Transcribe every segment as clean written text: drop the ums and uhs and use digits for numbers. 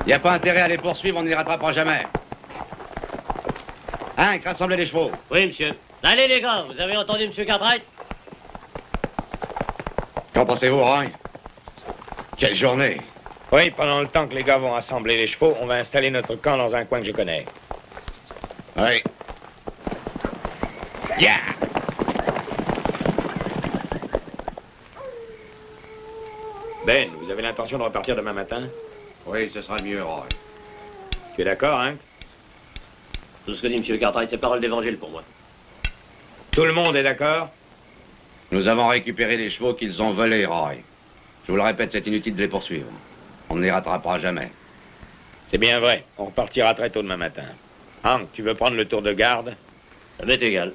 Il n'y a pas intérêt à les poursuivre, on ne les rattrapera jamais. Hank, rassemblez les chevaux. Oui, monsieur. Allez, les gars, vous avez entendu monsieur Cartwright? Qu'en pensez-vous, Roy? Quelle journée! Oui, pendant le temps que les gars vont assembler les chevaux, on va installer notre camp dans un coin que je connais. Oui. Yeah! Ben, vous avez l'intention de repartir demain matin? Oui, ce sera le mieux, Roy. Tu es d'accord, hein? Tout ce que dit monsieur Cartwright, c'est parole d'évangile pour moi. Tout le monde est d'accord? Nous avons récupéré les chevaux qu'ils ont volés, Roy. Je vous le répète, c'est inutile de les poursuivre. On ne les rattrapera jamais. C'est bien vrai. On repartira très tôt demain matin. Hank, tu veux prendre le tour de garde? Ça m'est égal.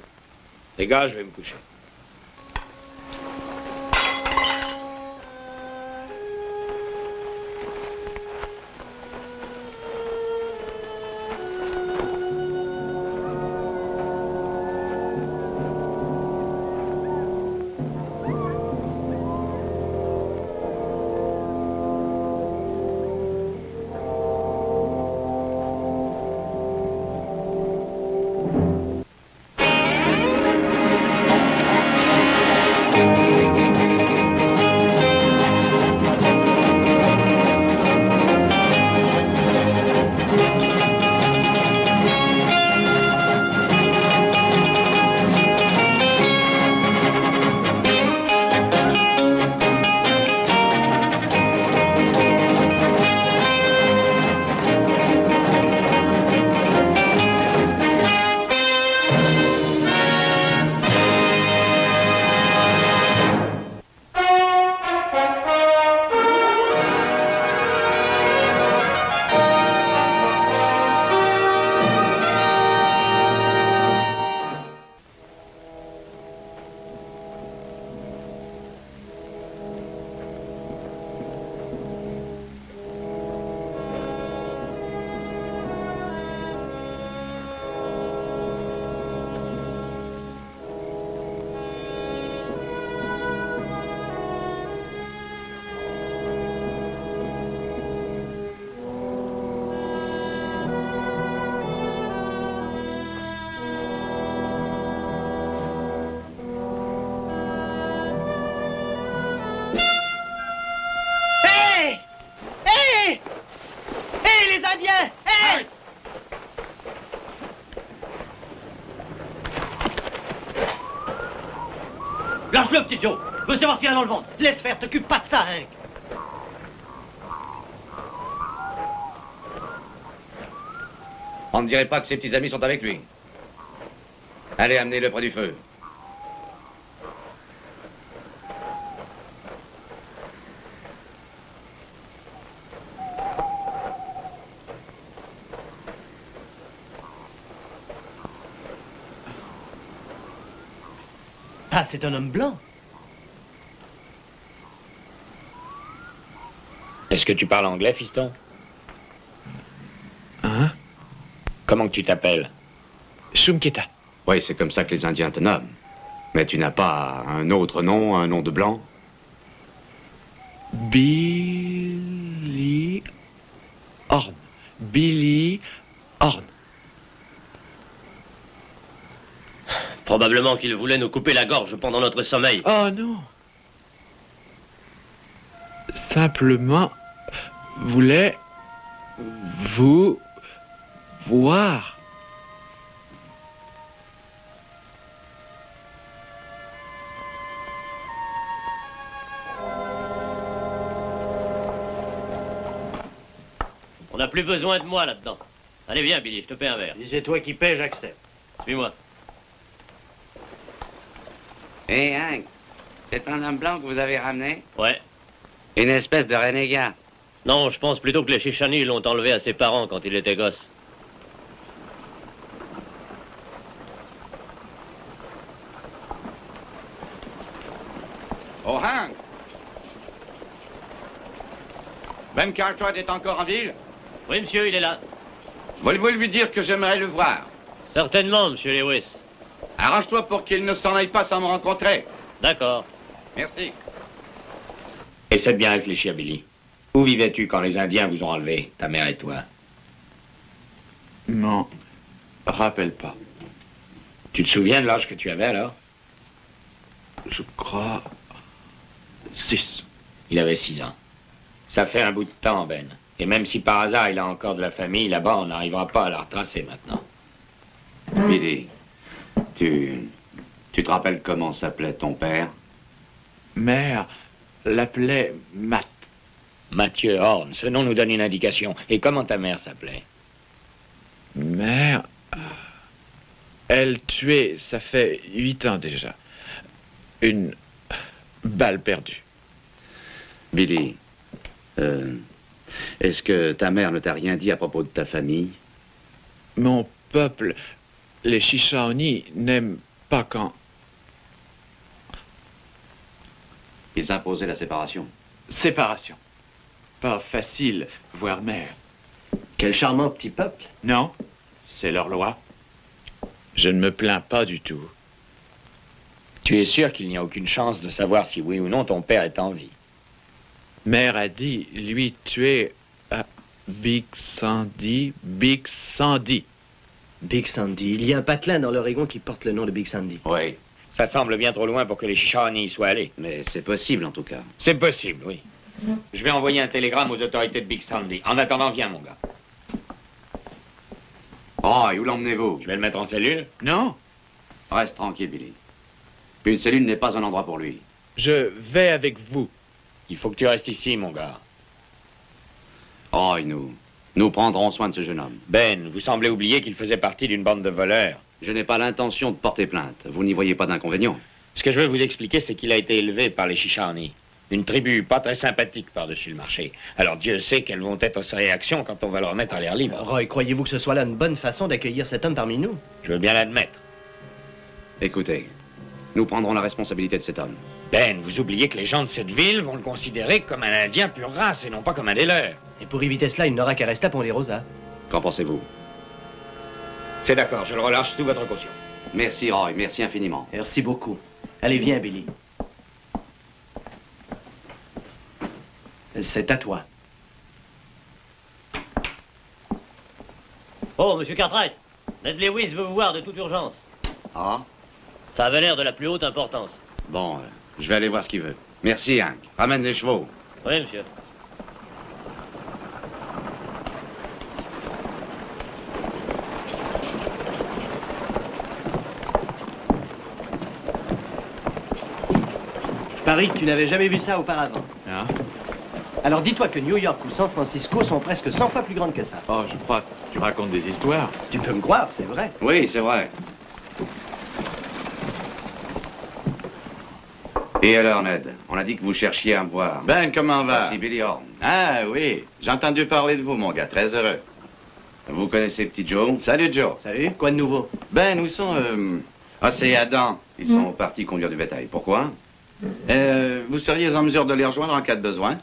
Les gars, je vais me coucher. Lâche-le, petit Joe. Je veux savoir s'il y a dans le ventre. Laisse faire, t'occupe pas de ça, Hank. On ne dirait pas que ses petits amis sont avec lui. Allez, amenez-le près du feu. Ah, c'est un homme blanc. Est-ce que tu parles anglais, fiston? Hein? Comment que tu t'appelles? Shumketa. Oui, c'est comme ça que les Indiens te nomment. Mais tu n'as pas un autre nom, un nom de blanc? Billy Horn. Billy Horn. Probablement qu'il voulait nous couper la gorge pendant notre sommeil. Oh non. Simplement voulait vous voir. On n'a plus besoin de moi là-dedans. Allez, viens, Billy, je te paie un verre. Si c'est toi qui paie, j'accepte. Suis-moi. Hé, Hank, c'est un homme blanc que vous avez ramené? Ouais. Une espèce de renégat. Non, je pense plutôt que les Chichani l'ont enlevé à ses parents quand il était gosse. Oh, Hank! Ben Cartwright est encore en ville? Oui, monsieur, il est là. Voulez-vous lui dire que j'aimerais le voir? Certainement, monsieur Lewis. Arrange-toi pour qu'il ne s'en aille pas sans me rencontrer. D'accord. Merci. Essaie de bien réfléchir, Billy. Où vivais-tu quand les Indiens vous ont enlevé, ta mère et toi? M'en rappelle pas. Tu te souviens de l'âge que tu avais alors? Je crois... 6. Il avait 6 ans. Ça fait un bout de temps, Ben. Et même si par hasard il a encore de la famille là-bas, on n'arrivera pas à la retracer maintenant. Billy, tu te rappelles comment s'appelait ton père? Mère l'appelait Matt. Mathieu Horn, ce nom nous donne une indication. Et comment ta mère s'appelait? Mère... Elle tuait, ça fait 8 ans déjà. Une balle perdue. Billy, est-ce que ta mère ne t'a rien dit à propos de ta famille? Mon peuple, les Chichaonis, n'aiment pas quand... Ils imposaient la séparation. Séparation. Pas facile, voire mère. Quel charmant petit peuple. Non, c'est leur loi. Je ne me plains pas du tout. Tu es sûr qu'il n'y a aucune chance de savoir si oui ou non ton père est en vie? Mère a dit, lui tuer à Big Sandy, Big Sandy. Big Sandy. Il y a un patelin dans l'Oregon qui porte le nom de Big Sandy. Oui, Ça semble bien trop loin pour que les Chichaonis y soient allés. mais c'est possible en tout cas. C'est possible, oui. Je vais envoyer un télégramme aux autorités de Big Sandy. En attendant, viens, mon gars. Oh, et où l'emmenez-vous? Je vais le mettre en cellule. Non, Reste tranquille, Billy. Une cellule n'est pas un endroit pour lui. je vais avec vous. Il faut que tu restes ici, mon gars. Oh, et nous prendrons soin de ce jeune homme. Ben, vous semblez oublier qu'il faisait partie d'une bande de voleurs. Je n'ai pas l'intention de porter plainte. Vous n'y voyez pas d'inconvénient. Ce que je veux vous expliquer, c'est qu'il a été élevé par les Chichaonis. Une tribu pas très sympathique par-dessus le marché. Alors Dieu sait quelles vont être ses réactions quand on va le remettre à l'air libre. Roy, croyez-vous que ce soit là une bonne façon d'accueillir cet homme parmi nous? Je veux bien l'admettre. Écoutez, nous prendrons la responsabilité de cet homme. Ben, vous oubliez que les gens de cette ville vont le considérer comme un Indien pure race et non pas comme un des leurs. Et pour éviter cela, il n'aura qu'à rester à Ponderosa. Qu'en pensez-vous? C'est d'accord, je le relâche sous votre caution. Merci, Roy, merci infiniment. Merci beaucoup. Allez, viens, Billy. C'est à toi. Oh, monsieur Cartwright, Ned Lewis veut vous voir de toute urgence. Ah? Ça avait l'air de la plus haute importance. Bon, je vais aller voir ce qu'il veut. Merci, Hank. Ramène les chevaux. Oui, monsieur. Je parie que tu n'avais jamais vu ça auparavant. Hein? Alors dis-toi que New York ou San Francisco sont presque 100 fois plus grandes que ça. Oh, je crois que tu racontes des histoires. Tu peux me croire, c'est vrai. Oui, c'est vrai. Et alors, Ned, on a dit que vous cherchiez à me voir. Ben, comment va? Voici Billy Horn. Ah oui, j'ai entendu parler de vous, mon gars, très heureux. Vous connaissez Petit Joe? Salut, Joe. Salut, quoi de nouveau? Ben, où sont... Ah, c'est Adam. Ils sont partis conduire du bétail. Pourquoi? Vous seriez en mesure de les rejoindre en cas de besoin?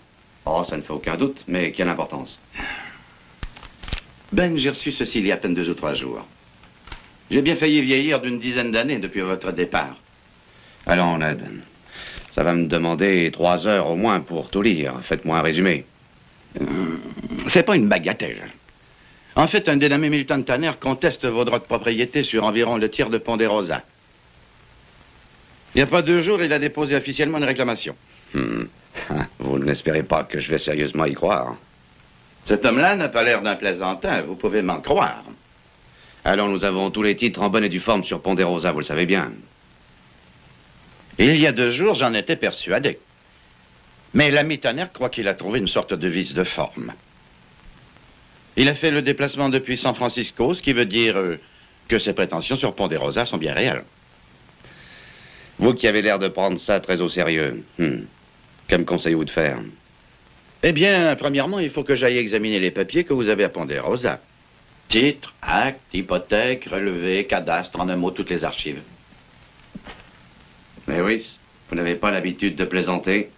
Oh, ça ne fait aucun doute, mais quelle importance. Ben, j'ai reçu ceci il y a à peine 2 ou 3 jours. J'ai bien failli vieillir d'une dizaine d'années depuis votre départ. Allons, Ned. Ça va me demander 3 heures au moins pour tout lire. Faites-moi un résumé. C'est pas une bagatelle. En fait, un dénommé Milton Tanner conteste vos droits de propriété sur environ le tiers de Ponderosa. Il n'y a pas 2 jours, il a déposé officiellement une réclamation. Vous n'espérez pas que je vais sérieusement y croire. Cet homme-là n'a pas l'air d'un plaisantin, vous pouvez m'en croire. Alors, nous avons tous les titres en bonne et due forme sur Ponderosa, vous le savez bien. Il y a 2 jours, j'en étais persuadé. Mais l'ami Tanner croit qu'il a trouvé une sorte de vice de forme. Il a fait le déplacement depuis San Francisco, ce qui veut dire que ses prétentions sur Ponderosa sont bien réelles. Vous qui avez l'air de prendre ça très au sérieux, que me conseillez-vous de faire? Eh bien, premièrement, il faut que j'aille examiner les papiers que vous avez à Ponderosa. Titres, actes, hypothèques, relevés, cadastres, en un mot, toutes les archives. Lewis, vous n'avez pas l'habitude de plaisanter.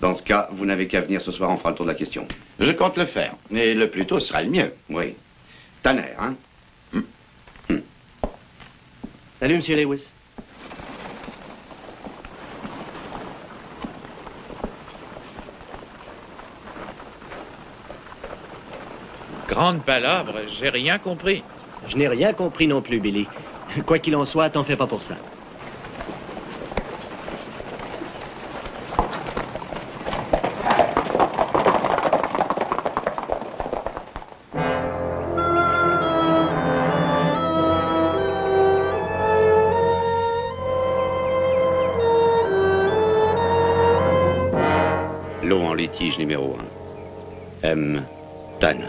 Dans ce cas, vous n'avez qu'à venir ce soir, on fera le tour de la question. Je compte le faire, et le plus tôt sera le mieux. Oui. Tanner, hein? Salut, monsieur Lewis. Grande palabre, j'ai rien compris. Je n'ai rien compris non plus, Billy. Quoi qu'il en soit, t'en fais pas pour ça. Lot en litige numéro 1. M. Tanner.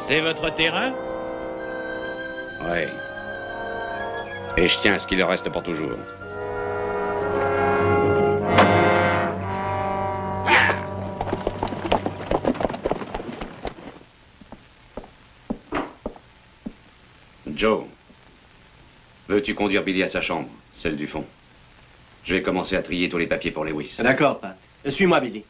C'est votre terrain? Ouais. Et je tiens à ce qu'il le reste pour toujours. Joe, veux-tu conduire Billy à sa chambre, celle du fond? Je vais commencer à trier tous les papiers pour Lewis. D'accord, Pat. Suis-moi, Billy.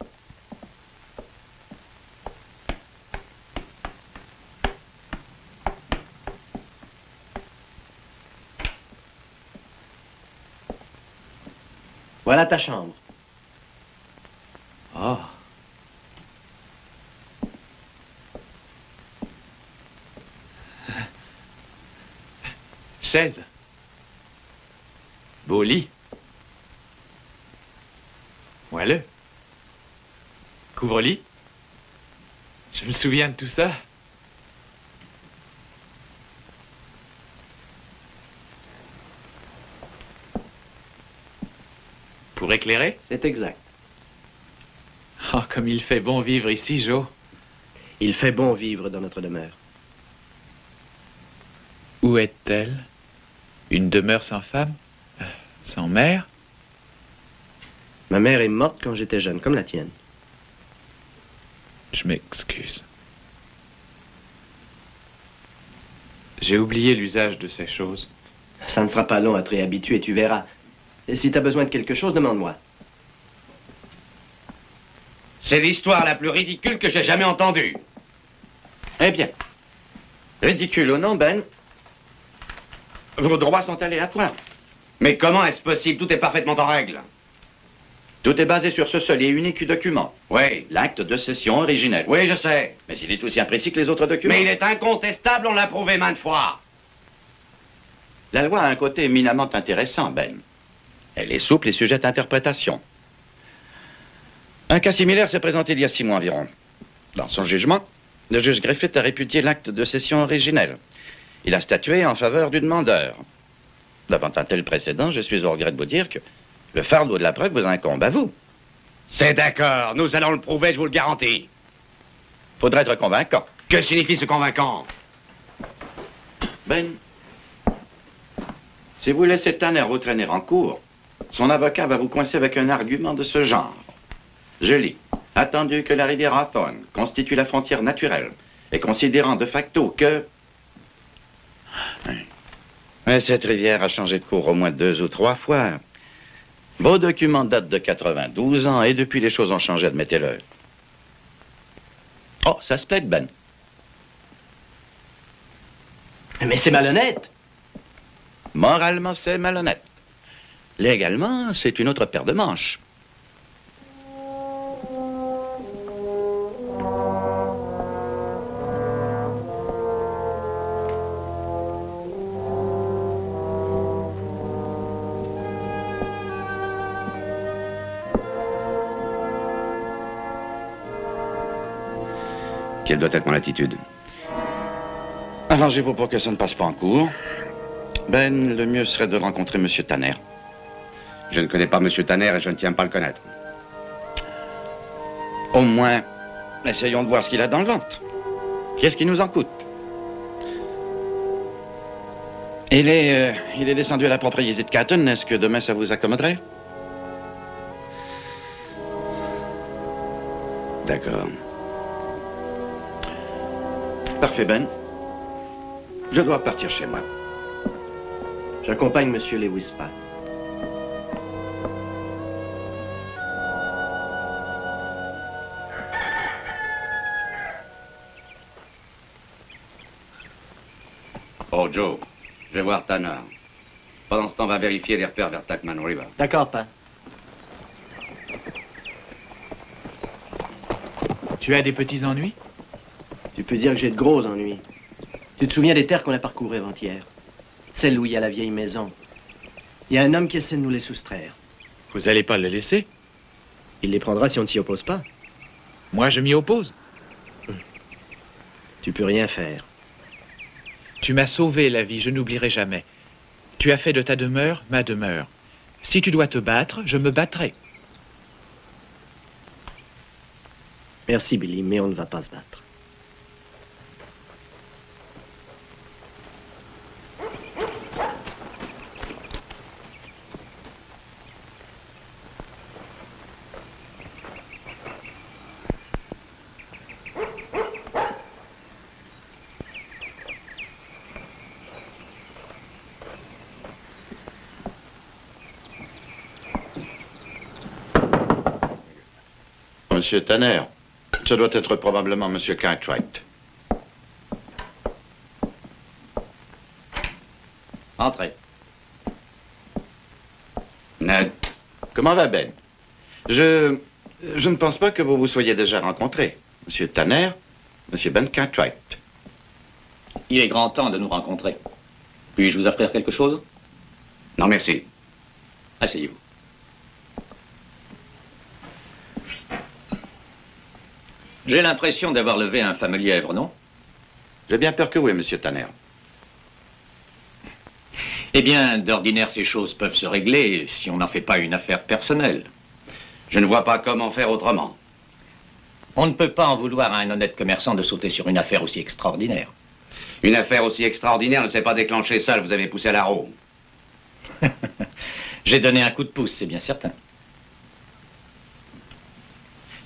Voilà ta chambre. Oh. Chaise. Beau lit. Voilà. Couvre-lit. Je me souviens de tout ça. Pour éclairer? C'est exact. Oh, comme il fait bon vivre ici, Joe. Il fait bon vivre dans notre demeure. Où est-elle? Une demeure sans femme? Sans mère? Ma mère est morte quand j'étais jeune, comme la tienne. Je m'excuse. J'ai oublié l'usage de ces choses. Ça ne sera pas long à te réhabituer, tu verras. Et si t'as besoin de quelque chose, demande-moi. C'est l'histoire la plus ridicule que j'ai jamais entendue. Eh bien, ridicule ou non, Ben, vos droits sont aléatoires. Mais comment est-ce possible? Tout est parfaitement en règle. Tout est basé sur ce seul et unique document. Oui. L'acte de cession originel. Oui, je sais. Mais il est aussi imprécis que les autres documents. Mais il est incontestable, on l'a prouvé maintes fois. La loi a un côté éminemment intéressant, Ben. Elle est souple et sujette à interprétation. Un cas similaire s'est présenté il y a 6 mois environ. Dans son jugement, le juge Griffith a répudié l'acte de cession originel. Il a statué en faveur du demandeur. Devant un tel précédent, je suis au regret de vous dire que le fardeau de la preuve vous incombe à vous. C'est d'accord, nous allons le prouver, je vous le garantis. Faudrait être convaincant. Que signifie ce convaincant? Ben, si vous laissez Tanner vous traîner en cours, son avocat va vous coincer avec un argument de ce genre. Je lis. Attendu que la rivière Hawthorne constitue la frontière naturelle et considérant de facto que... Mais cette rivière a changé de cours au moins 2 ou 3 fois. Vos documents datent de 92 ans et depuis les choses ont changé, admettez-le. Oh, ça se plaide, Ben. Mais c'est malhonnête. Moralement, c'est malhonnête. Légalement, c'est une autre paire de manches. Quelle doit être mon attitude? Arrangez-vous pour que ça ne passe pas en cours. Ben, le mieux serait de rencontrer M. Tanner. Je ne connais pas M. Tanner et je ne tiens pas à le connaître. Au moins, essayons de voir ce qu'il a dans le ventre. Qu'est-ce qui nous en coûte? Il est descendu à la propriété de Catton. Est-ce que demain ça vous accommoderait? D'accord. Parfait, Ben. Je dois partir chez moi. J'accompagne M. Lewis, Pat. Oh, Joe, je vais voir Tanner. Pendant ce temps, on va vérifier les repères vers Tuckman River. D'accord, pas. Tu as des petits ennuis? Tu peux dire que j'ai de gros ennuis. Tu te souviens des terres qu'on a parcourues avant-hier? Celle où il y a la vieille maison. Il y a un homme qui essaie de nous les soustraire. Vous n'allez pas les laisser? Il les prendra si on ne s'y oppose pas. Moi, je m'y oppose. Tu peux rien faire. Tu m'as sauvé la vie, je n'oublierai jamais. Tu as fait de ta demeure ma demeure. Si tu dois te battre, je me battrai. Merci, Billy, mais on ne va pas se battre. Monsieur Tanner, ce doit être probablement Monsieur Cartwright. Entrez. Ned, Comment va Ben? Je ne pense pas que vous vous soyez déjà rencontrés. Monsieur Tanner, Monsieur Ben Cartwright. Il est grand temps de nous rencontrer. Puis-je vous offrir quelque chose? non merci. Asseyez-vous. J'ai l'impression d'avoir levé un fameux lièvre, non? J'ai bien peur que oui, Monsieur Tanner. Eh bien, d'ordinaire, ces choses peuvent se régler si on n'en fait pas une affaire personnelle. Je ne vois pas comment faire autrement. On ne peut pas en vouloir à un honnête commerçant de sauter sur une affaire aussi extraordinaire. Une affaire aussi extraordinaire ne s'est pas déclenchée seule, vous avez poussé à la roue. J'ai donné un coup de pouce, c'est bien certain.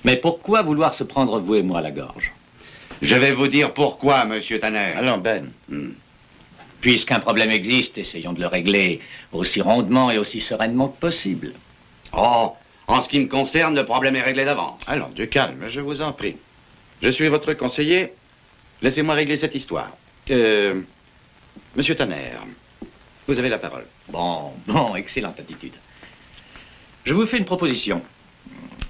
Mais pourquoi vouloir se prendre, vous et moi, à la gorge? Je vais vous dire pourquoi, Monsieur Tanner. Allons, Ben. Puisqu'un problème existe, essayons de le régler aussi rondement et aussi sereinement que possible. Oh, en ce qui me concerne, le problème est réglé d'avance. Allons, du calme, je vous en prie. Je suis votre conseiller. Laissez-moi régler cette histoire. Monsieur Tanner, vous avez la parole. Bon, excellente attitude. Je vous fais une proposition.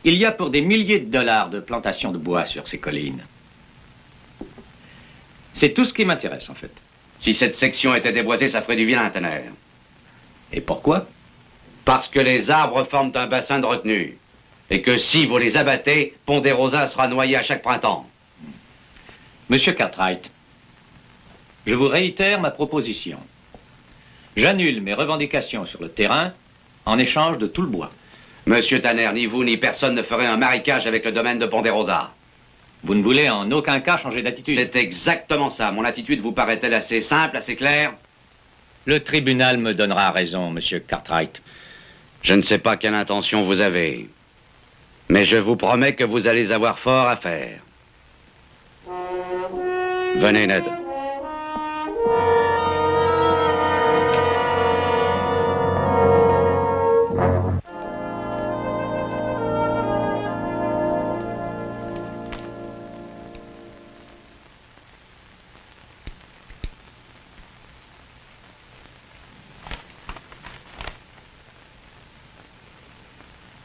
Il y a pour des milliers de dollars de plantations de bois sur ces collines. C'est tout ce qui m'intéresse, en fait. Si cette section était déboisée, ça ferait du vilain, Tanner. Et pourquoi? Parce que les arbres forment un bassin de retenue. Et que si vous les abattez, Ponderosa sera noyé à chaque printemps. Monsieur Cartwright, je vous réitère ma proposition. J'annule mes revendications sur le terrain en échange de tout le bois. Monsieur Tanner, ni vous ni personne ne ferait un marécage avec le domaine de Ponderosa. Vous ne voulez en aucun cas changer d'attitude? C'est exactement ça. Mon attitude vous paraît-elle assez simple, assez claire? Le tribunal me donnera raison, monsieur Cartwright. Je ne sais pas quelle intention vous avez. Mais je vous promets que vous allez avoir fort à faire. Venez, Ned.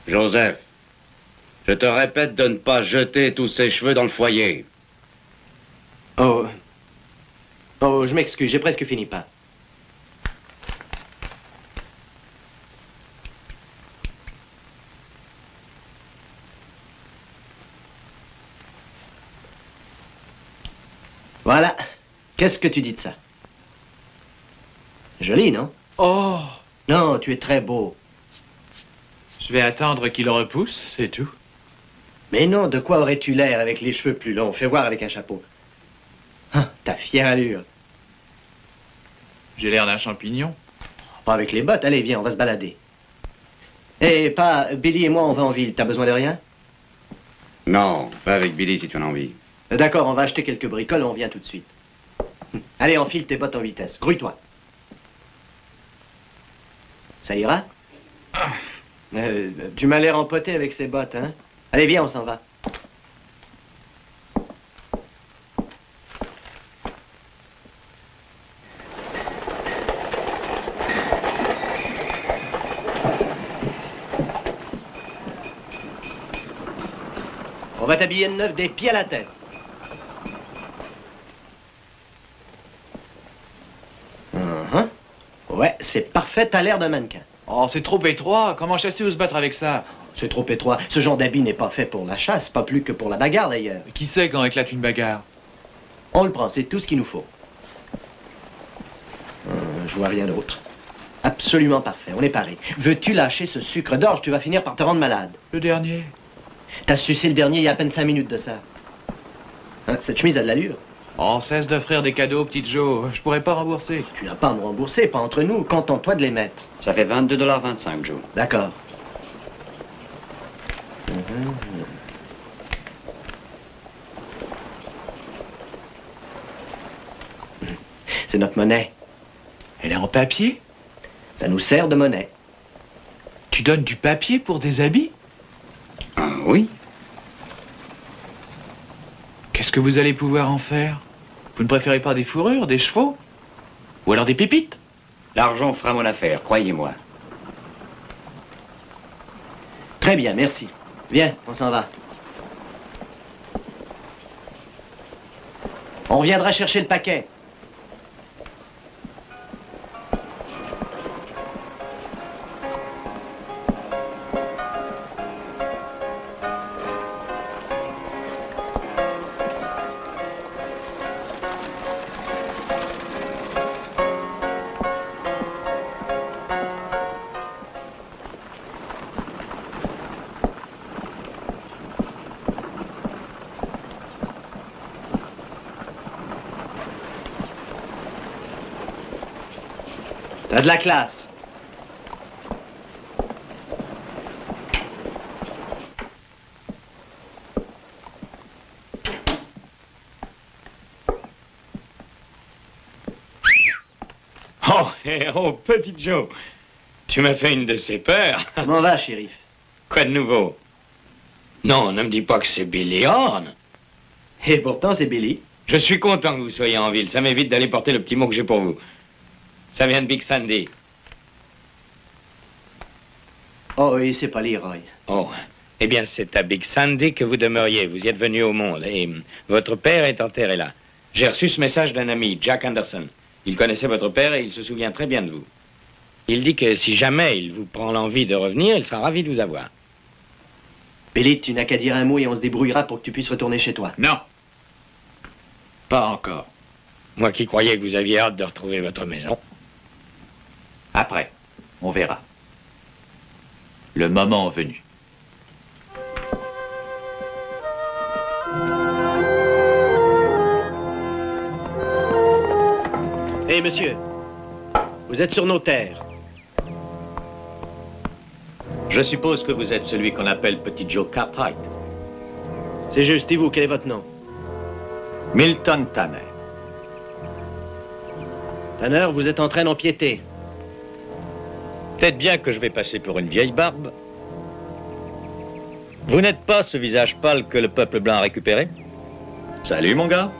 Joseph, je te répète de ne pas jeter tous ces cheveux dans le foyer. Oh, je m'excuse, j'ai presque fini, pas. Voilà. Qu'est-ce que tu dis de ça? Joli, non? Oh! Non, tu es très beau. Je vais attendre qu'il repousse, c'est tout. Mais non, de quoi aurais-tu l'air avec les cheveux plus longs? Fais voir avec un chapeau. Ah, ta fière allure. J'ai l'air d'un champignon. Pas avec les bottes. Allez, viens, on va se balader. Eh, pas, Billy et moi, on va en ville. T'as besoin de rien? Non, pas avec Billy si tu en as envie. D'accord, on va acheter quelques bricoles, on vient tout de suite. Allez, enfile tes bottes en vitesse. Grouille-toi. Ça ira? Tu m'as l'air empoté avec ces bottes, hein? Allez, viens, on s'en va. On va t'habiller de neuf des pieds à la tête. Ouais, c'est parfait, t'as l'air d'un mannequin. Oh, c'est trop étroit. Comment chasser ou se battre avec ça? C'est trop étroit. Ce genre d'habit n'est pas fait pour la chasse, pas plus que pour la bagarre d'ailleurs. Qui sait quand éclate une bagarre? On le prend, c'est tout ce qu'il nous faut. Je vois rien d'autre. Absolument parfait, on est paré. Veux-tu lâcher ce sucre d'orge? Tu vas finir par te rendre malade. Le dernier? T'as sucé le dernier il y a à peine 5 minutes de ça. Hein, cette chemise a de l'allure. Oh, cesse d'offrir des cadeaux, petite Joe. Je pourrais pas rembourser. Tu n'as pas à me rembourser, pas entre nous. Contente-toi de les mettre. Ça fait 22,25 $, Joe. D'accord. C'est notre monnaie. Elle est en papier? Ça nous sert de monnaie. Tu donnes du papier pour des habits? Ah oui? Qu'est-ce que vous allez pouvoir en faire? Vous ne préférez pas des fourrures, des chevaux? Ou alors des pépites? L'argent fera mon affaire, croyez-moi. Très bien, merci. Viens, on s'en va. On reviendra chercher le paquet. T'as de la classe. Oh, petit Joe. Tu m'as fait une de ces peurs. Comment va, shérif? Quoi de nouveau? Non, ne me dis pas que c'est Billy Horn. Et pourtant, c'est Billy. Je suis content que vous soyez en ville. Ça m'évite d'aller porter le petit mot que j'ai pour vous. Ça vient de Big Sandy. Oh oui, c'est pas Leroy. Oh, eh bien, c'est à Big Sandy que vous demeuriez. Vous y êtes venu au monde et votre père est enterré là. J'ai reçu ce message d'un ami, Jack Anderson. Il connaissait votre père et il se souvient très bien de vous. Il dit que si jamais il vous prend l'envie de revenir, il sera ravi de vous avoir. Billy, tu n'as qu'à dire un mot et on se débrouillera pour que tu puisses retourner chez toi. Non. Pas encore. Moi qui croyais que vous aviez hâte de retrouver votre maison. Après, on verra. Le moment venu. Hé, monsieur, vous êtes sur nos terres. Je suppose que vous êtes celui qu'on appelle Petit Joe Cartwright. C'est juste, et vous, quel est votre nom? Milton Tanner. Tanner, vous êtes en train d'empiéter. Peut-être bien que je vais passer pour une vieille barbe. Vous n'êtes pas ce visage pâle que le peuple blanc a récupéré? Salut, mon gars.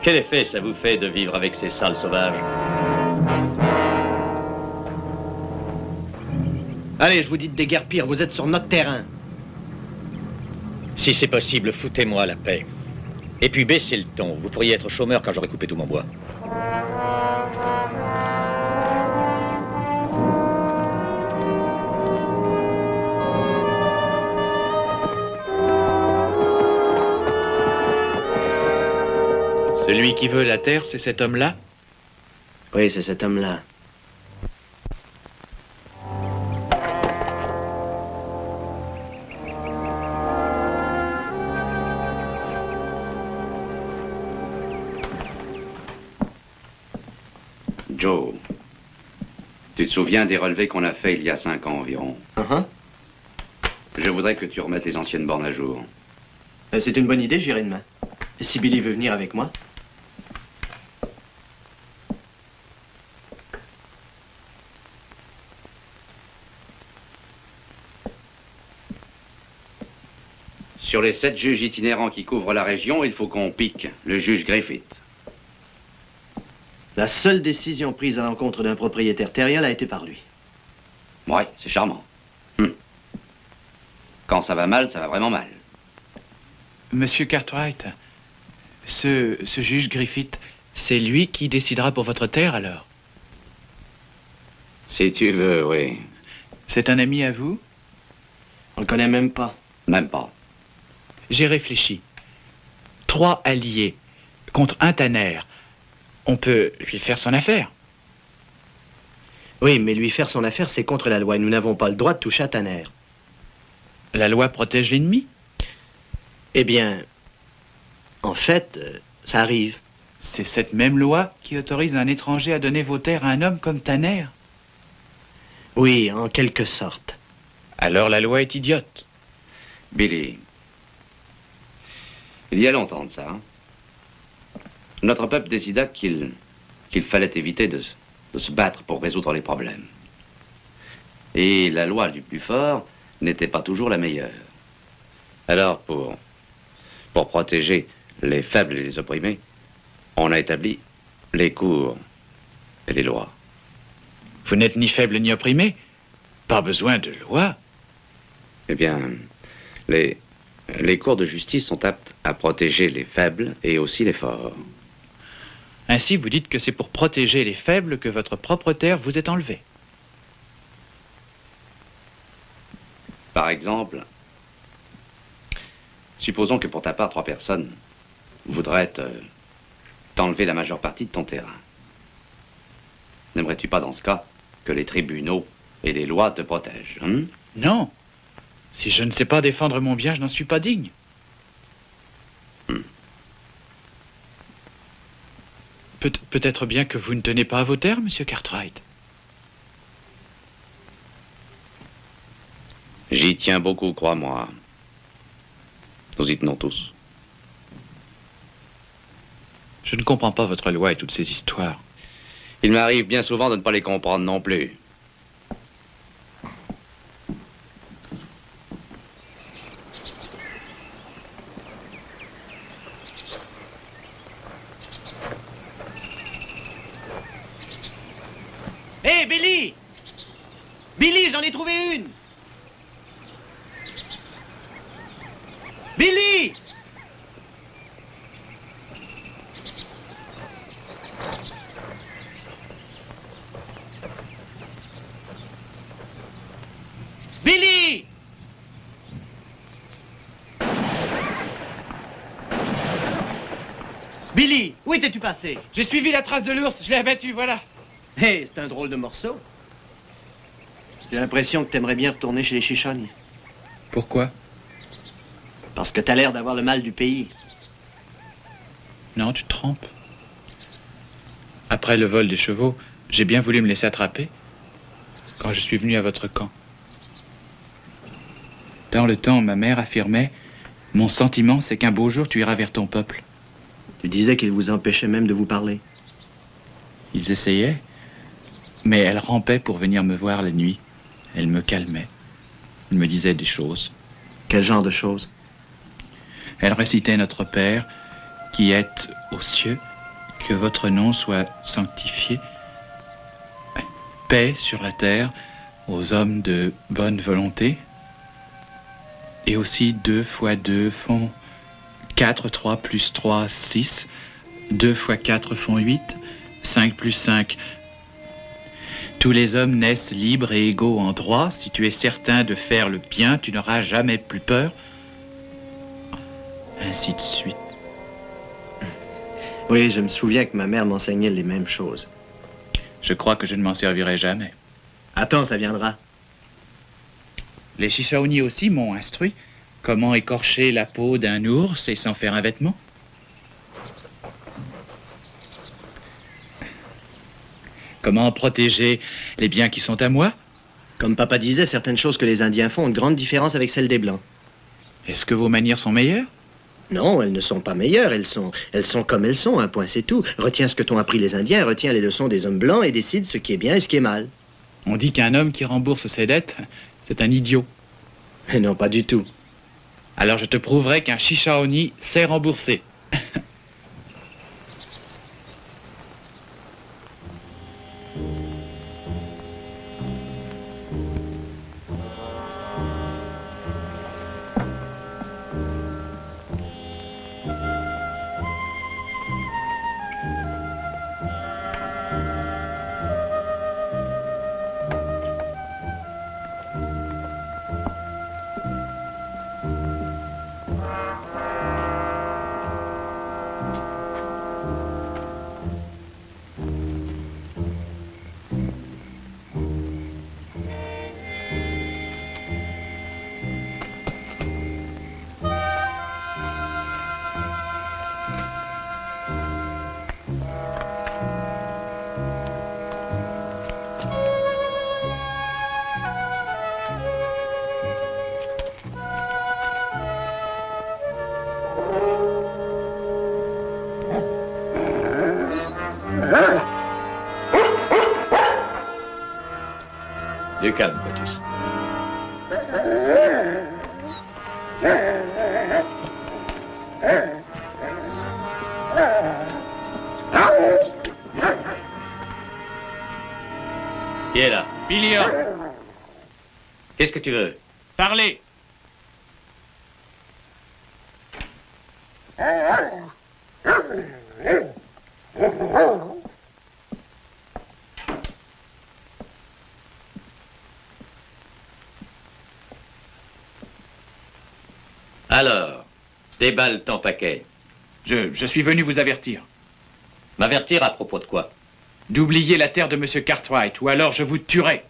Quel effet ça vous fait de vivre avec ces sales sauvages? Allez, je vous dis de déguerpir, vous êtes sur notre terrain. Si c'est possible, foutez-moi la paix. Et puis baissez le ton. Vous pourriez être chômeur quand j'aurai coupé tout mon bois. Celui qui veut la terre, c'est cet homme-là? Oui, c'est cet homme-là. Joe, tu te souviens des relevés qu'on a fait il y a 5 ans environ? Je voudrais que tu remettes les anciennes bornes à jour. C'est une bonne idée, j'irai demain. Et si Billy veut venir avec moi? Sur les 7 juges itinérants qui couvrent la région, il faut qu'on pique le juge Griffith. La seule décision prise à l'encontre d'un propriétaire terrien a été par lui. Ouais, c'est charmant. Quand ça va mal, ça va vraiment mal. Monsieur Cartwright, ce juge Griffith, c'est lui qui décidera pour votre terre, alors? Si tu veux, oui. C'est un ami à vous? On le connaît même pas. Même pas. J'ai réfléchi. 3 alliés contre un Tanner. On peut lui faire son affaire. Oui, mais lui faire son affaire, c'est contre la loi. Et nous n'avons pas le droit de toucher à Tanner. La loi protège l'ennemi? Eh bien, en fait, ça arrive. C'est cette même loi qui autorise un étranger à donner vos terres à un homme comme Tanner. Oui, en quelque sorte. Alors la loi est idiote. Billy, il y a longtemps de ça, notre peuple décida qu'il fallait éviter de se battre pour résoudre les problèmes. Et la loi du plus fort n'était pas toujours la meilleure. Alors, pour protéger les faibles et les opprimés, on a établi les cours et les lois. Vous n'êtes ni faible ni opprimé. Pas besoin de loi. Eh bien, les cours de justice sont aptes à protéger les faibles et aussi les forts. Ainsi, vous dites que c'est pour protéger les faibles que votre propre terre vous est enlevée. Par exemple, supposons que pour ta part, 3 personnes voudraient t'enlever la majeure partie de ton terrain. N'aimerais-tu pas, dans ce cas, que les tribunaux et les lois te protègent, hein? Non. Si je ne sais pas défendre mon bien, je n'en suis pas digne. Peut-être bien que vous ne tenez pas à vos terres, monsieur Cartwright. J'y tiens beaucoup, crois-moi. Nous y tenons tous. Je ne comprends pas votre loi et toutes ces histoires. Il m'arrive bien souvent de ne pas les comprendre non plus. Hé, Billy! Billy, j'en ai trouvé une! Billy! Billy! Billy, où étais-tu passé? J'ai suivi la trace de l'ours, je l'ai abattu, voilà. Hé, c'est un drôle de morceau. J'ai l'impression que t'aimerais bien retourner chez les Chichognes. Pourquoi? Parce que t'as l'air d'avoir le mal du pays. Non, tu te trompes. Après le vol des chevaux, j'ai bien voulu me laisser attraper quand je suis venu à votre camp. Dans le temps, ma mère affirmait « Mon sentiment, c'est qu'un beau jour, tu iras vers ton peuple. » Tu disais qu'ils vous empêchaient même de vous parler. Ils essayaient, mais elle rampait pour venir me voir la nuit. Elle me calmait. Elle me disait des choses. Quel genre de choses? Elle récitait Notre Père, qui êtes aux cieux, que votre nom soit sanctifié. Paix sur la terre aux hommes de bonne volonté. Et aussi 2 fois 2 font 4, 3 plus 3, 6. 2 fois 4 font 8. 5 plus 5. Tous les hommes naissent libres et égaux en droit. Si tu es certain de faire le bien, tu n'auras jamais plus peur. Ainsi de suite. Oui, je me souviens que ma mère m'enseignait les mêmes choses. Je crois que je ne m'en servirai jamais. Attends, ça viendra. Les Chichaonis aussi m'ont instruit. Comment écorcher la peau d'un ours et s'en faire un vêtement. Comment protéger les biens qui sont à moi? Comme papa disait, certaines choses que les Indiens font ont une grande différence avec celles des Blancs. Est-ce que vos manières sont meilleures? Non, elles ne sont pas meilleures, elles sont comme elles sont, un point c'est tout. Retiens ce que t'ont appris les Indiens, retiens les leçons des hommes blancs et décide ce qui est bien et ce qui est mal. On dit qu'un homme qui rembourse ses dettes, c'est un idiot. Mais non, pas du tout. Alors je te prouverai qu'un Chichaoni sait rembourser. Du calme, Brutus. Qui est là? Billy Hort, Qu'est-ce que tu veux? parlez. Alors, déballe ton paquet. Je suis venu vous avertir. M'avertir à propos de quoi? D'oublier la terre de M. Cartwright, ou alors je vous tuerai.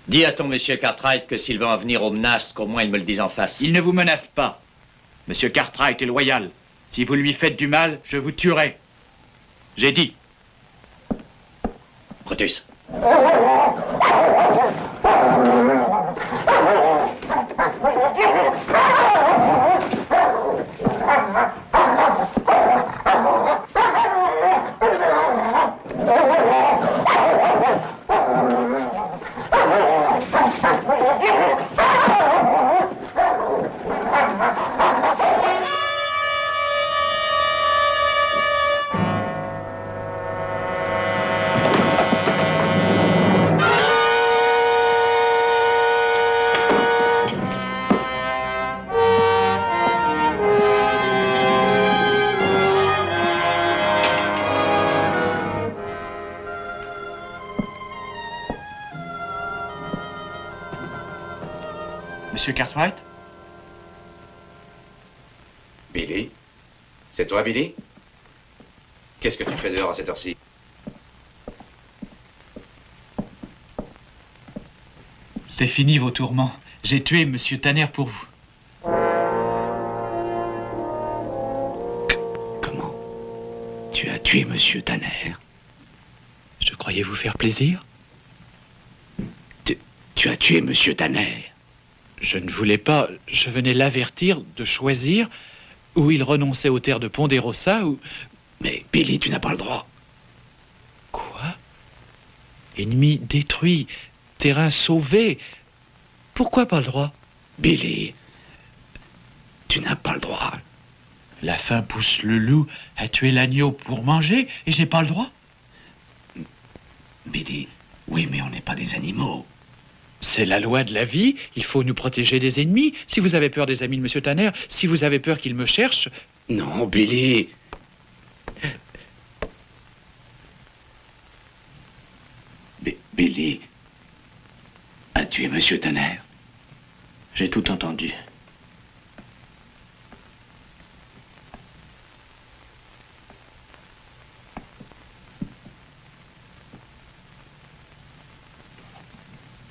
Dis à ton monsieur Cartwright que s'il veut en venir au MNAS, qu'au moins il me le dise en face. Il ne vous menace pas. M. Cartwright est loyal. Si vous lui faites du mal, je vous tuerai. J'ai dit. Brutus. Monsieur Cartwright? Billy? C'est toi, Billy? Qu'est-ce que tu fais dehors à cette heure-ci? C'est fini vos tourments. J'ai tué Monsieur Tanner pour vous. Comment? Tu as tué Monsieur Tanner? Je croyais vous faire plaisir. Tu as tué Monsieur Tanner? Je ne voulais pas. Je venais l'avertir de choisir où il renonçait aux terres de Ponderosa ou... Mais Billy, tu n'as pas le droit. Quoi? Ennemi détruit, terrain sauvé. Pourquoi pas le droit? Billy, tu n'as pas le droit. La faim pousse le loup à tuer l'agneau pour manger et je n'ai pas le droit? Billy, oui, mais on n'est pas des animaux. C'est la loi de la vie, il faut nous protéger des ennemis. Si vous avez peur des amis de M. Tanner, si vous avez peur qu'il me cherche... Non, Billy. Billy a tué M. Tanner. J'ai tout entendu.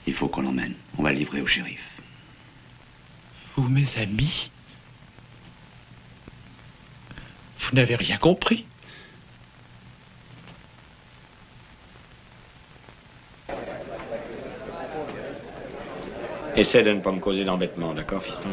Il faut qu'on l'emmène. On va le livrer au shérif. Vous, mes amis? Vous n'avez rien compris. Essaie de ne pas me causer d'embêtement, d'accord, fiston?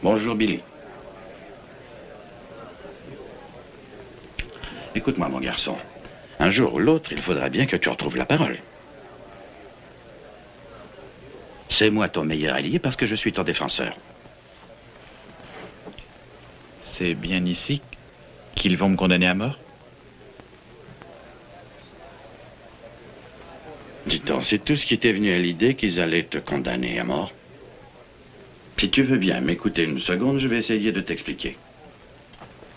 Bonjour, Billy. Écoute-moi, mon garçon. Un jour ou l'autre, il faudra bien que tu retrouves la parole. C'est moi ton meilleur allié parce que je suis ton défenseur. C'est bien ici qu'ils vont me condamner à mort? Dis donc, c'est tout ce qui t'est venu à l'idée qu'ils allaient te condamner à mort? Si tu veux bien m'écouter une seconde, je vais essayer de t'expliquer.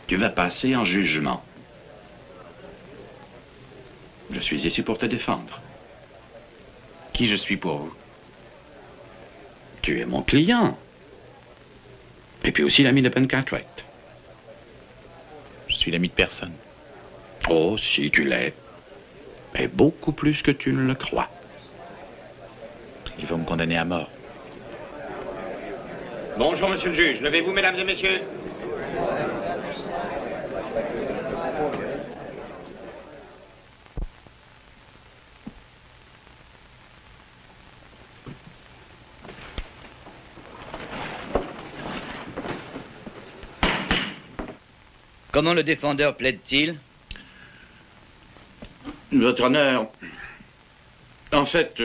Tu vas passer en jugement. Je suis ici pour te défendre. Qui je suis pour vous? Tu es mon client. Et puis aussi l'ami de Ben Cartwright. Je suis l'ami de personne. Oh, si tu l'es. Mais beaucoup plus que tu ne le crois. Ils vont me condamner à mort. Bonjour, monsieur le juge. Levez-vous, mesdames et messieurs. Comment le défendeur plaide-t-il? Votre honneur, en fait,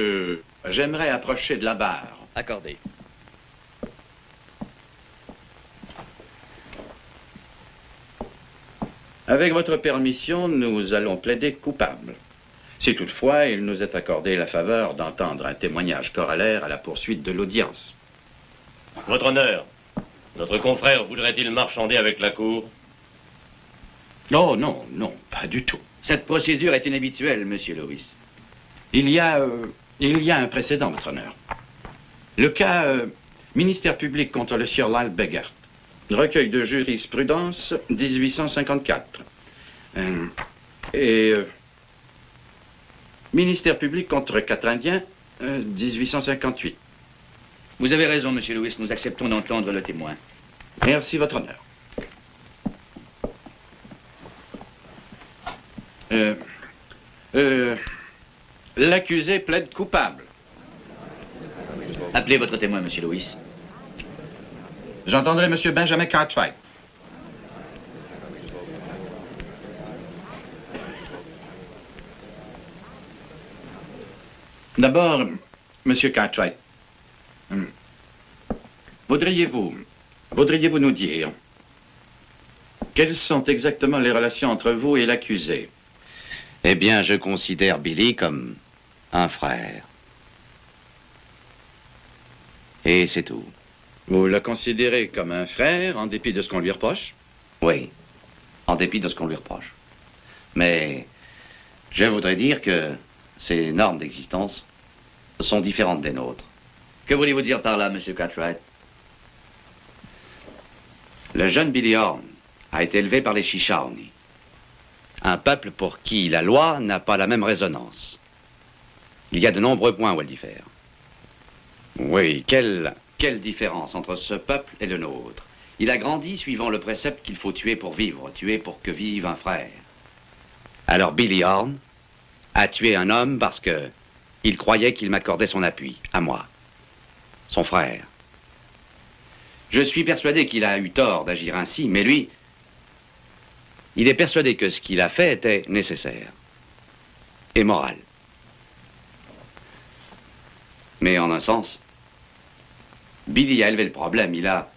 j'aimerais approcher de la barre. Accordé. Avec votre permission, nous allons plaider coupable. Si toutefois il nous est accordé la faveur d'entendre un témoignage corollaire à la poursuite de l'audience. Votre honneur, notre confrère voudrait-il marchander avec la cour? Oh non, non, pas du tout. Cette procédure est inhabituelle, monsieur Lewis. Il y a un précédent, votre honneur. Le cas ministère public contre le sieur Lyle Begert. Recueil de jurisprudence 1854. Ministère public contre 4 Indiens 1858. Vous avez raison, monsieur Lewis. Nous acceptons d'entendre le témoin. Merci, votre honneur. L'accusé plaide coupable. Appelez votre témoin, monsieur Lewis. J'entendrai monsieur Benjamin Cartwright. D'abord, monsieur Cartwright, voudriez-vous nous dire quelles sont exactement les relations entre vous et l'accusé? Eh bien, je considère Billy comme un frère. Et c'est tout. Vous le considérez comme un frère, en dépit de ce qu'on lui reproche? Oui, en dépit de ce qu'on lui reproche. Mais je voudrais dire que ces normes d'existence sont différentes des nôtres. Que voulez-vous dire par là, monsieur Cartwright? Le jeune Billy Horn a été élevé par les Chichawni, un peuple pour qui la loi n'a pas la même résonance. Il y a de nombreux points où elle diffère. Oui, quelle différence entre ce peuple et le nôtre. Il a grandi suivant le précepte qu'il faut tuer pour vivre, tuer pour que vive un frère. Alors Billy Horn a tué un homme parce que il croyait qu'il m'accordait son appui, à moi, son frère. Je suis persuadé qu'il a eu tort d'agir ainsi, mais lui, il est persuadé que ce qu'il a fait était nécessaire et moral. Mais en un sens, Billy a élevé le problème. Il a,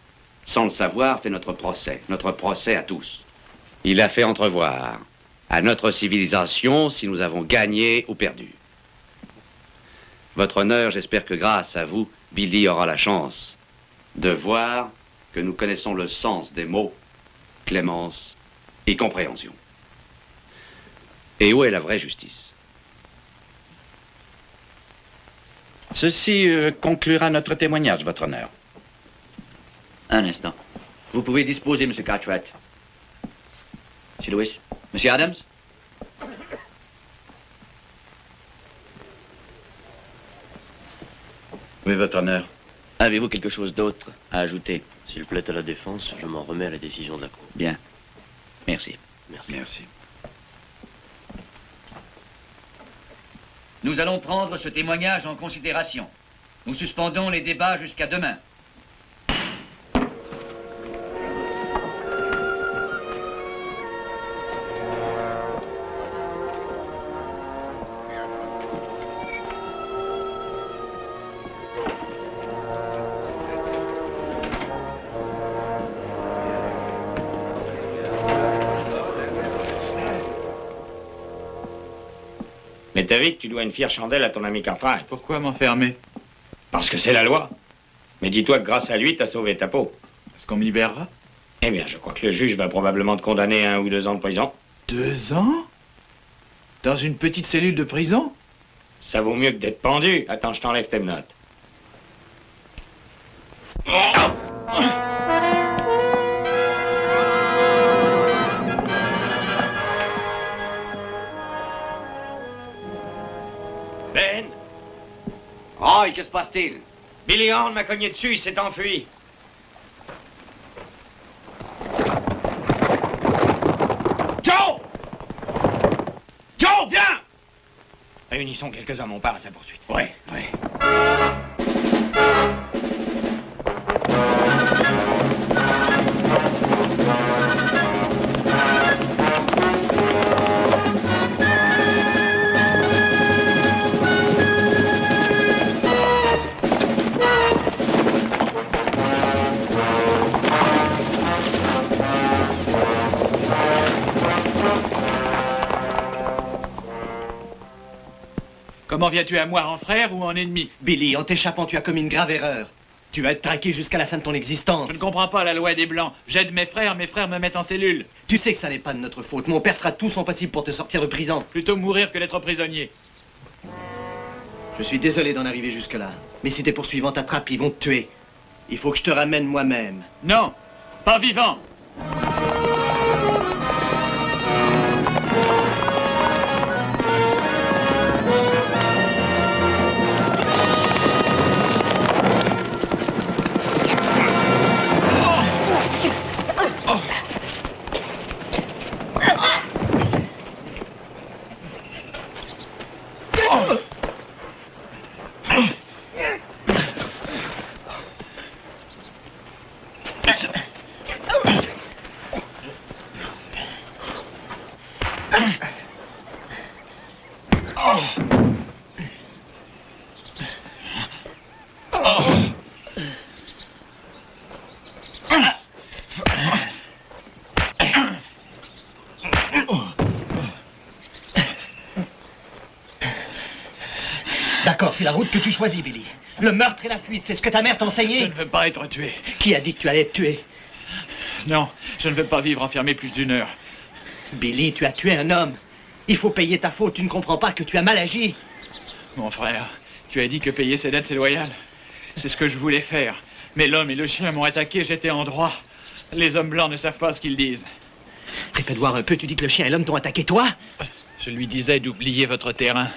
sans le savoir, fait notre procès à tous. Il a fait entrevoir à notre civilisation si nous avons gagné ou perdu. Votre honneur, j'espère que grâce à vous, Billy aura la chance de voir que nous connaissons le sens des mots, clémence et compréhension. Et où est la vraie justice? Ceci conclura notre témoignage, votre honneur. Un instant. Vous pouvez disposer, monsieur Cartwright. Monsieur Lewis. Monsieur Adams? Oui, votre honneur. Avez-vous quelque chose d'autre à ajouter? S'il plaît à la défense, je m'en remets à la décision de la Cour. Bien. Merci. Merci. Nous allons prendre ce témoignage en considération. Nous suspendons les débats jusqu'à demain. Mais t'as vu que tu dois une fière chandelle à ton ami Cartwright. Pourquoi m'enfermer? Parce que c'est la loi. Mais dis-toi que grâce à lui, t'as sauvé ta peau. Est-ce qu'on me libérera? Eh bien, je crois que le juge va probablement te condamner à 1 ou 2 ans de prison. 2 ans? Dans une petite cellule de prison? Ça vaut mieux que d'être pendu. Attends, je t'enlève tes menottes. Ben! Oh, et que se passe-t-il? Billy Horn m'a cogné dessus, il s'est enfui. Joe! Joe, viens! Réunissons quelques hommes, on part à sa poursuite. Oui. Comment viens-tu à moi, en frère ou en ennemi? Billy, en t'échappant, tu as commis une grave erreur. Tu vas être traqué jusqu'à la fin de ton existence. Je ne comprends pas la loi des Blancs. J'aide mes frères me mettent en cellule. Tu sais que ça n'est pas de notre faute. Mon père fera tout son possible pour te sortir de prison. Plutôt mourir que d'être prisonnier. Je suis désolé d'en arriver jusque-là. Mais si tes poursuivants t'attrapent, ils vont te tuer. Il faut que je te ramène moi-même. Non, pas vivant. D'accord, c'est la route que tu choisis, Billy. Le meurtre et la fuite, c'est ce que ta mère t'a enseigné. Je ne veux pas être tué. Qui a dit que tu allais être tué? Non, je ne veux pas vivre enfermé plus d'une heure. Billy, tu as tué un homme. Il faut payer ta faute. Tu ne comprends pas que tu as mal agi. Mon frère, tu as dit que payer ses dettes, c'est loyal. C'est ce que je voulais faire. Mais l'homme et le chien m'ont attaqué, j'étais en droit. Les hommes blancs ne savent pas ce qu'ils disent. Répète voir un peu, tu dis que le chien et l'homme t'ont attaqué, toi? Je lui disais d'oublier votre terrain.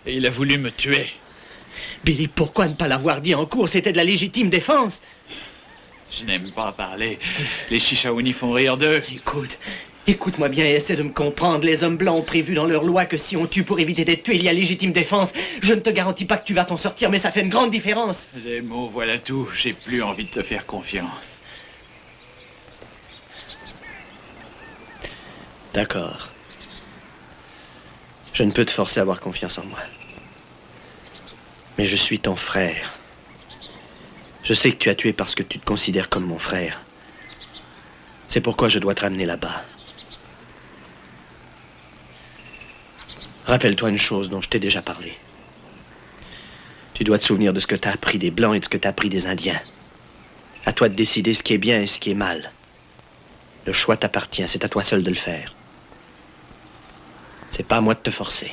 Et il a voulu me tuer. Billy, pourquoi ne pas l'avoir dit en cours? C'était de la légitime défense. Je n'aime pas parler. Les Chichaounis font rire d'eux. Écoute-moi bien et essaie de me comprendre. Les hommes blancs ont prévu dans leur loi que si on tue pour éviter d'être tué, il y a légitime défense. Je ne te garantis pas que tu vas t'en sortir, mais ça fait une grande différence. Les mots, voilà tout. J'ai plus envie de te faire confiance. D'accord. Je ne peux te forcer à avoir confiance en moi. Mais je suis ton frère. Je sais que tu as tué parce que tu te considères comme mon frère. C'est pourquoi je dois te ramener là-bas. Rappelle-toi une chose dont je t'ai déjà parlé. Tu dois te souvenir de ce que tu as appris des Blancs et de ce que tu as appris des Indiens. À toi de décider ce qui est bien et ce qui est mal. Le choix t'appartient, c'est à toi seul de le faire. C'est pas à moi de te forcer.